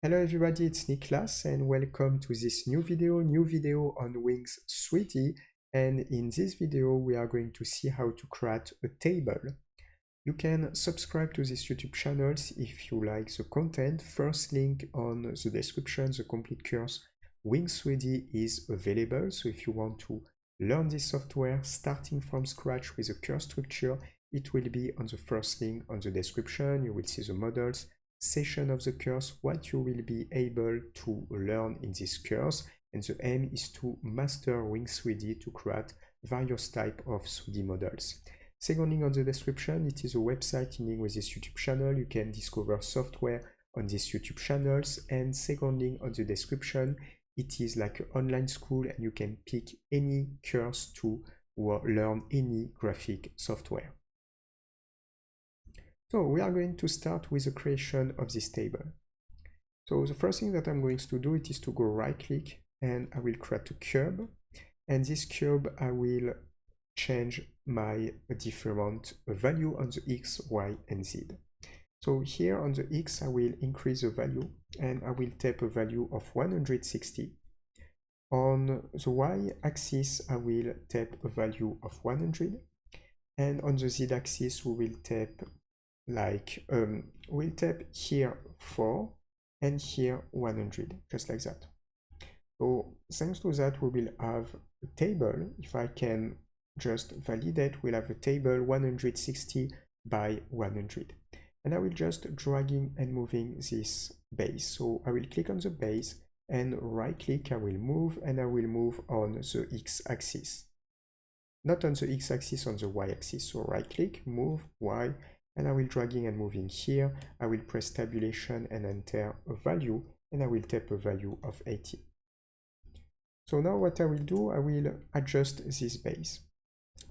Hello everybody, it's Niklas and welcome to this new video on Wings 3D. And in this video we are going to see how to create a table. You can subscribe to this YouTube channel if you like the content. First link on the description, the complete course Wings 3D is available. So if you want to learn this software starting from scratch with a course structure, it will be on the first link on the description. You will see the models, session of the course, what you will be able to learn in this course, and the aim is to master Wings 3D to create various types of 3D models. Second link on the description, it is a website linked with this YouTube channel. You can discover software on these YouTube channels. And second link on the description, it is like an online school and you can pick any course to learn any graphic software. So we are going to start with the creation of this table. So the first thing that I'm going to do is to go right click and I will create a cube. And this cube I will change my different value on the X, Y, and Z. So here on the X I will increase the value and I will type a value of 160. On the Y axis I will type a value of 100. And on the Z axis we will type we'll tap here 4 and here 100, just like that. So thanks to that we will have a table. If I can just validate, we'll have a table 160 by 100. And I will just dragging and moving this base. So I will click on the base and right click, I will move and I will move on the X axis. Not on the X axis, on the Y axis. So right click, move, Y, and I will dragging and moving here. I will press tabulation and enter a value and I will type a value of 80. So now what I will do, I will adjust this base.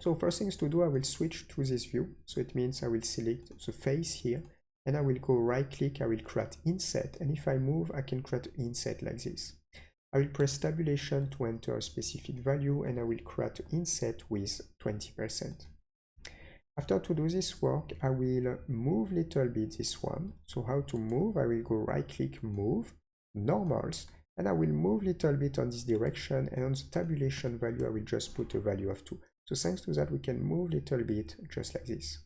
So first things to do, I will switch to this view. So it means I will select the face here and I will go right click, I will create inset, and if I move I can create an inset like this. I will press tabulation to enter a specific value and I will create an inset with 20%. After to do this work, I will move little bit this one. So how to move? I will go right click, move, normals, and I will move little bit on this direction, and on the tabulation value I will just put a value of 2. So thanks to that we can move little bit just like this.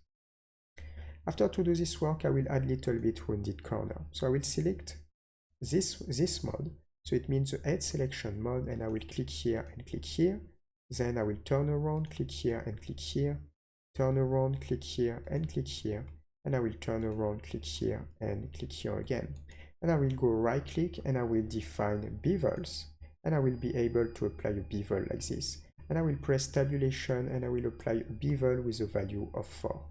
After to do this work I will add little bit rounded corner. So I will select this mode. So it means the edge selection mode, and I will click here and click here. Then I will turn around, click here and click here. Turn around, click here and click here, and I will turn around, click here and click here again. And I will go right click and I will define bevels, and I will be able to apply a bevel like this. And I will press tabulation and I will apply a bevel with a value of 4,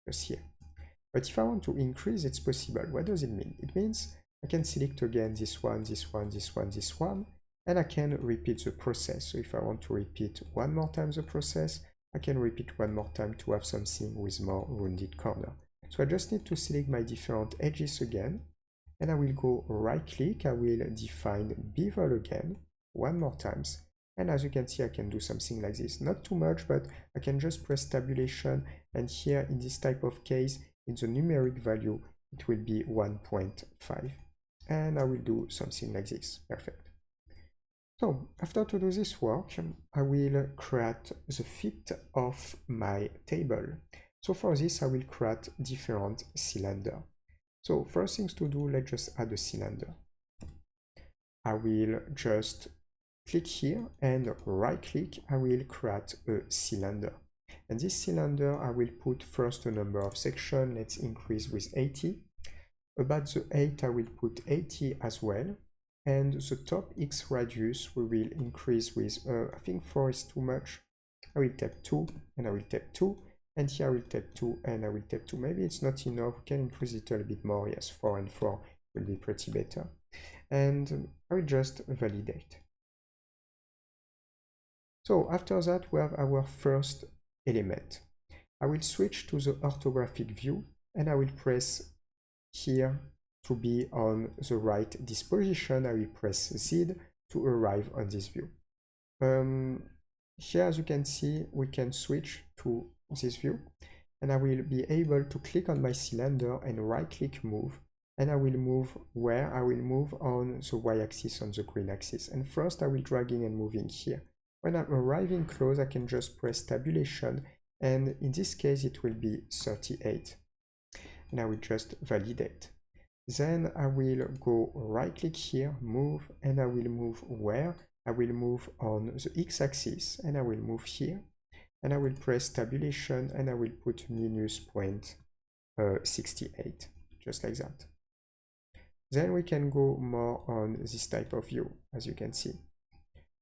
just here. But if I want to increase, it's possible. What does it mean? It means I can select again this one, this one, this one, this one, and I can repeat the process. So if I want to repeat one more time the process, I can repeat one more time to have something with more rounded corner. So I just need to select my different edges again, and I will go right click, I will define bevel again, one more times, and as you can see I can do something like this. Not too much, but I can just press tabulation, and here in this type of case, in the numeric value, it will be 1.5. And I will do something like this, perfect. So after to do this work, I will create the fit of my table. So for this, I will create different cylinder. So first things to do, let's just add a cylinder. I will just click here and right click, I will create a cylinder. And this cylinder, I will put first a number of sections. Let's increase with 80. About the 8, I will put 80 as well. And the top X radius we will increase with, I think 4 is too much. I will tap 2 and I will tap 2. And here I will tap 2 and I will tap 2. Maybe it's not enough, we can increase it a little bit more. Yes, 4 and 4 will be pretty better. And I will just validate. So after that we have our first element. I will switch to the orthographic view and I will press here to be on the right disposition. I will press Z to arrive on this view. Here, as you can see, we can switch to this view, and I will be able to click on my cylinder and right click move, and I will move where? I will move on the y-axis, on the green axis. And first I will dragging and moving here. When I'm arriving close, I can just press tabulation, and in this case it will be 38. And I will just validate. Then I will go right click here, move, and I will move where? I will move on the x-axis, and I will move here, and I will press tabulation, and I will put minus 0.68, just like that. Then we can go more on this type of view, as you can see.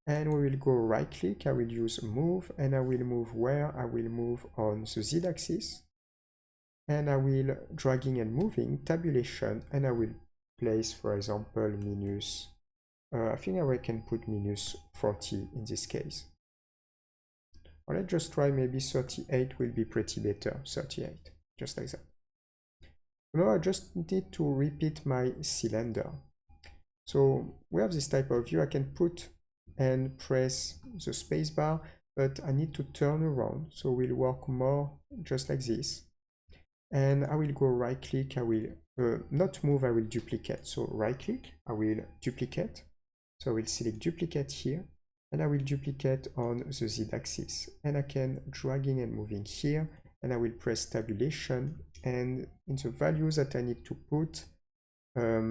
And we will go right click, I will use move, and I will move where? I will move on the z-axis, and I will dragging and moving, tabulation, and I will place, for example, minus, I think I can put minus 40 in this case. Or let's just try maybe 38 will be pretty better, 38, just like that. Now I just need to repeat my cylinder. So we have this type of view. I can put and press the space bar, but I need to turn around. So we'll work more just like this. And I will go right click, I will not move, I will duplicate. So right click, I will duplicate. So I will select duplicate here, and I will duplicate on the z-axis. And I can dragging and moving here, and I will press tabulation, and in the values that I need to put, I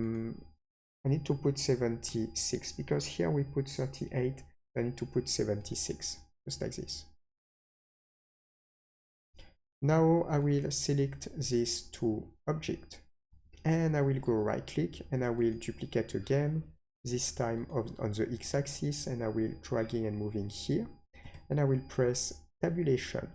need to put 76, because here we put 38, I need to put 76, just like this. Now I will select these two objects, and I will go right click, and I will duplicate again, this time on the x-axis, and I will dragging and moving here, and I will press tabulation.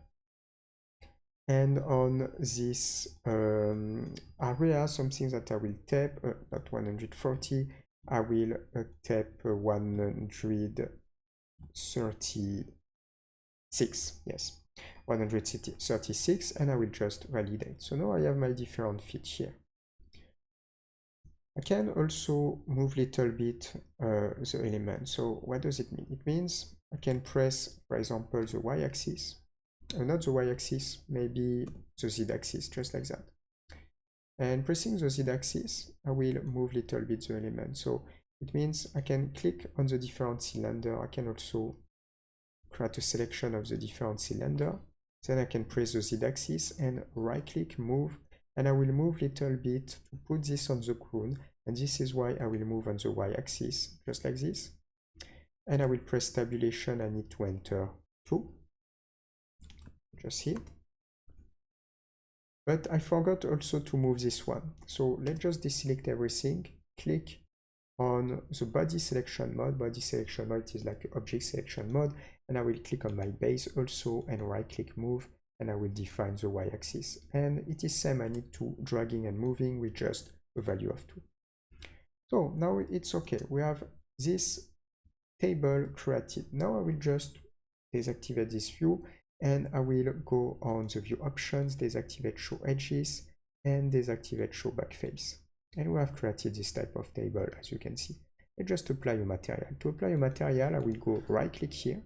And on this area, something that I will tap, not 140, I will tap 136, yes, 136, and I will just validate. So now I have my different fit here. I can also move a little bit the element. So what does it mean? It means I can press, for example, the y-axis, not the y-axis, maybe the z-axis, just like that. And pressing the z-axis, I will move a little bit the element. So it means I can click on the different cylinder. I can also create a selection of the different cylinder. Then I can press the z-axis and right click, move, and I will move a little bit to put this on the ground. And this is why I will move on the y-axis, just like this. And I will press tabulation. I need to enter 2. Just here. But I forgot also to move this one. So let's just deselect everything, click on the body selection mode. Body selection mode is like object selection mode, and I will click on my base also and right click, move, and I will define the y-axis. And it is same, I need to dragging and moving with just a value of 2. So now it's okay, we have this table created. Now I will just deactivate this view, and I will go on the view options, deactivate show edges, and deactivate show back face. And we have created this type of table, as you can see. And just apply a material. To apply a material, I will go right click here.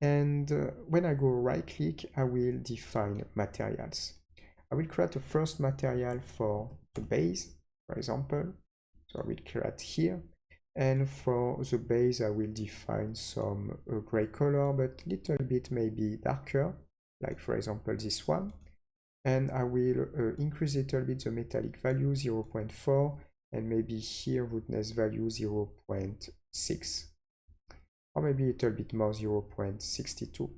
And when I go right click, I will define materials. I will create a first material for the base, for example. So I will create here. And for the base, I will define some gray color, but little bit maybe darker, like for example this one. And I will increase a little bit the metallic value 0.4, and maybe here roughness value 0.6, or maybe a little bit more 0.62.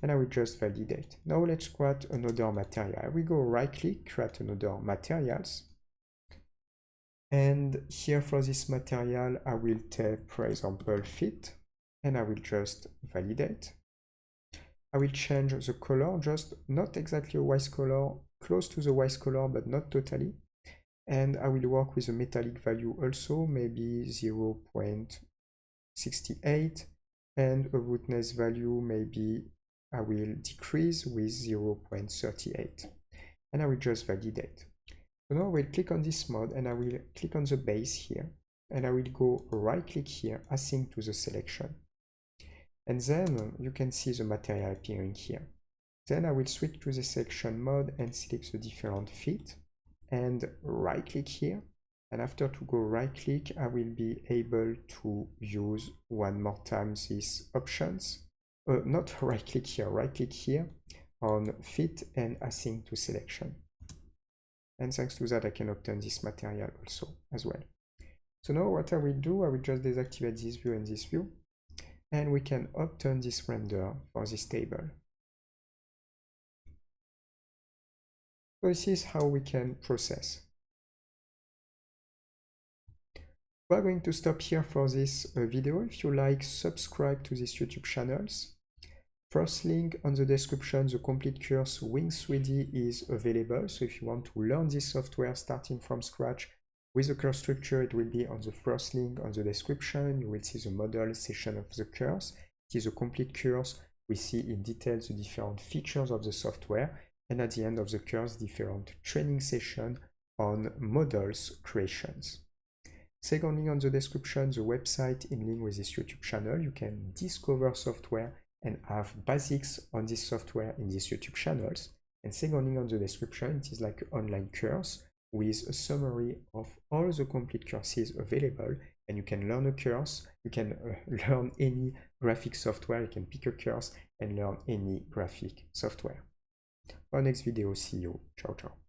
And I will just validate. Now let's create another material. We go right click, create another materials. And here for this material, I will tap, for example, fit, and I will just validate. I will change the color, just not exactly a white color, close to the white color, but not totally. And I will work with a metallic value also, maybe 0.68, and a roughness value, maybe I will decrease with 0.38. And I will just validate. So now I will click on this mode, and I will click on the base here, and I will go right click here, async to the selection. And then you can see the material appearing here. Then I will switch to the section mode and select the different fit and right click here. And after to go right click, I will be able to use one more time these options. Not right click here on fit and async to selection. And thanks to that, I can obtain this material also as well. So now what I will do, I will just deactivate this view and this view, and we can obtain this render for this table. So this is how we can process. We're going to stop here for this video. If you like, subscribe to these YouTube channels. First link on the description, the complete course Wings3D is available. So if you want to learn this software starting from scratch with the course structure, it will be on the first link on the description. You will see the model session of the course. It is a complete course. We see in detail the different features of the software. And at the end of the course, different training session on models creations. Secondly, on the description, the website in link with this YouTube channel. You can discover software and have basics on this software in these YouTube channels. And secondly, on the description, it is like an online course with a summary of all the complete courses available. And you can learn a course, you can learn any graphic software, you can pick a course and learn any graphic software. For next video, see you. Ciao, ciao.